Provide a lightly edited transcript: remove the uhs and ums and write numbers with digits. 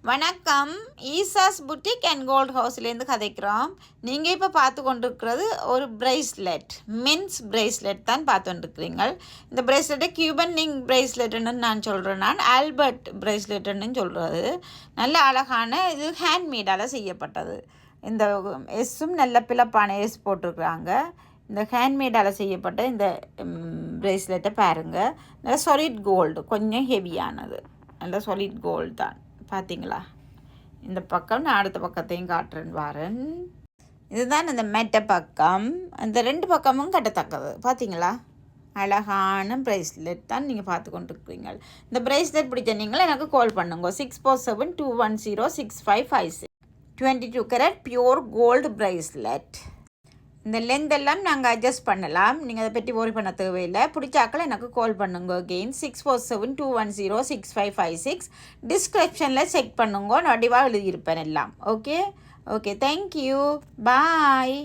வணக்கம். ஈசாஸ் boutique and gold ஹவுஸ்லேருந்து கதைக்கிறோம். நீங்கள் இப்போ பார்த்து கொண்டிருக்கிறது ஒரு பிரேஸ்லெட், மென்ஸ் பிரேஸ்லெட் தான் பார்த்து கொண்டிருக்கிறீங்க. இந்த பிரேஸ்லெட்டை கியூபன் லிங்க் பிரேஸ்லெட்டுன்னு நான் சொல்கிறேன். நான் ஆல்பர்ட் பிரேஸ்லெட்டுன்னு சொல்கிறது. நல்ல அழகான இது ஹேண்ட்மேடால் செய்யப்பட்டது. இந்த எஸ்ஸும் நல்ல பிளப்பான எஸ் போட்டிருக்கிறாங்க. இந்த ஹேண்ட்மேடால் செய்யப்பட்ட இந்த பிரேஸ்லெட்டை பாருங்கள். நல்ல சாலிட் கோல்டு, கொஞ்சம் ஹெவியானது, நல்ல சாலிட் கோல்டு தான். பார்த்தீங்களா? இந்த பக்கம் நான் அடுத்த பக்கத்தையும் காட்டுறேன் வாரன். இதுதான் இந்த மெட்ட பக்கம். அந்த ரெண்டு பக்கமும் கட்டத்தக்கது. பார்த்தீங்களா? அழகான ப்ரைஸ்லெட் தான் நீங்கள் பார்த்து கொண்டிருக்கிறீங்க. இந்த ப்ரைஸ்லெட் பிடிச்ச நீங்கள் எனக்கு கால் பண்ணுங்க. 647-210-6556. 22 கேரட் பியூர் கோல்டு ப்ரைஸ்லெட். இந்த லென்த் எல்லாம் நாங்கள் அட்ஜஸ்ட் பண்ணலாம். நீங்கள் அதை பற்றி ஒரி பண்ண தேவையில்லை. பிடிச்சாக்கள் எனக்கு கால் பண்ணுங்க. அகெயின் 647-210-6556. டிஸ்கிரிப்ஷனில் செக் பண்ணுங்க. நான் வடிவாக எழுதியிருப்பேன் எல்லாம். ஓகே, தேங்க்யூ, பாய்.